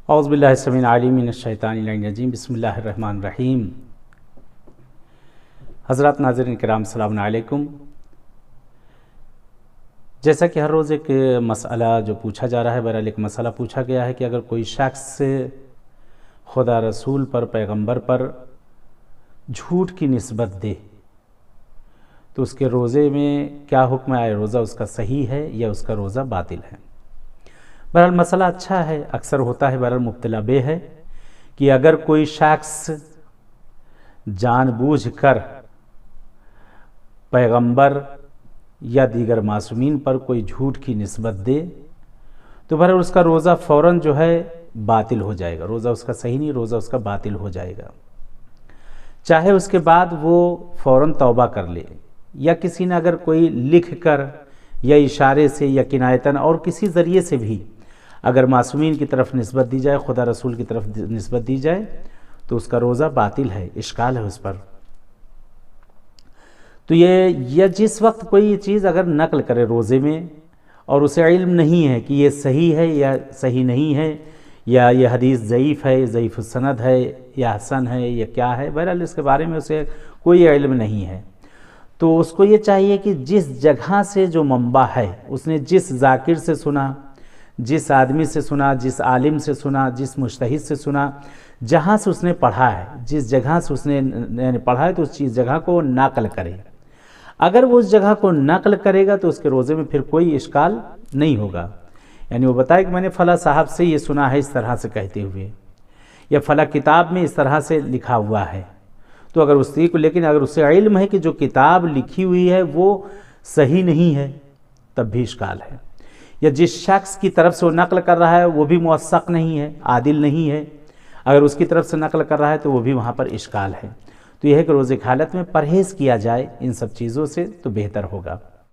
اعوذ باللہ السمیع العلیم من الشیطان الرجیم بسم اللہ الرحمن الرحیم۔ حضرات ناظرین کرام السلام علیکم۔ جیسا کہ ہر روز ایک مسئلہ جو پوچھا جا رہا ہے، بہرحال ایک مسئلہ پوچھا گیا ہے کہ اگر کوئی شخص خدا رسول پر، پیغمبر پر جھوٹ کی نسبت دے تو اس کے روزے میں کیا حکم ہے؟ روزہ اس کا صحیح ہے یا اس کا روزہ باطل ہے؟ بہرحال مسئلہ اچھا ہے، اکثر ہوتا ہے، بہرحال مبتلا بے ہے کہ اگر کوئی شخص جان بوجھ کر پیغمبر یا دیگر معصومین پر کوئی جھوٹ کی نسبت دے تو بہرحال اس کا روزہ فوراً جو ہے باطل ہو جائے گا، روزہ اس کا صحیح نہیں، روزہ اس کا باطل ہو جائے گا، چاہے اس کے بعد وہ فوراً توبہ کر لے، یا کسی نے اگر کوئی لکھ کر یا اشارے سے یا کنایتاً اور کسی ذریعے سے بھی اگر معصومین کی طرف نسبت دی جائے، خدا رسول کی طرف نسبت دی جائے تو اس کا روزہ باطل ہے، اشکال ہے اس پر۔ تو یہ جس وقت کوئی یہ چیز اگر نقل کرے روزے میں اور اسے علم نہیں ہے کہ یہ صحیح ہے یا صحیح نہیں ہے، یا یہ حدیث ضعیف ہے، ضعیف السند ہے یا حسن ہے یا کیا ہے، بہرحال اس کے بارے میں اسے کوئی علم نہیں ہے، تو اس کو یہ چاہیے کہ جس جگہ سے جو منبع ہے، اس نے جس ذاکر سے سنا، جس آدمی سے سنا، جس عالم سے سنا، جس مجتہد سے سنا، جہاں سے اس نے پڑھا ہے، جس جگہ سے اس نے پڑھا ہے تو اس چیز جگہ کو نقل کرے۔ اگر وہ اس جگہ کو نقل کرے گا تو اس کے روزے میں پھر کوئی اشکال نہیں ہوگا، یعنی وہ بتائے کہ میں نے فلاں صاحب سے یہ سنا ہے اس طرح سے کہتے ہوئے، یا فلاں کتاب میں اس طرح سے لکھا ہوا ہے، تو اگر اس کو، لیکن اگر اسے علم ہے کہ جو کتاب لکھی ہوئی ہے وہ صحیح نہیں ہے تب بھی اشکال ہے، یا جس شخص کی طرف سے وہ نقل کر رہا ہے وہ بھی موثق نہیں ہے، عادل نہیں ہے، اگر اس کی طرف سے نقل کر رہا ہے تو وہ بھی وہاں پر اشکال ہے۔ تو یہ ہے کہ روزے کی حالت میں پرہیز کیا جائے ان سب چیزوں سے تو بہتر ہوگا۔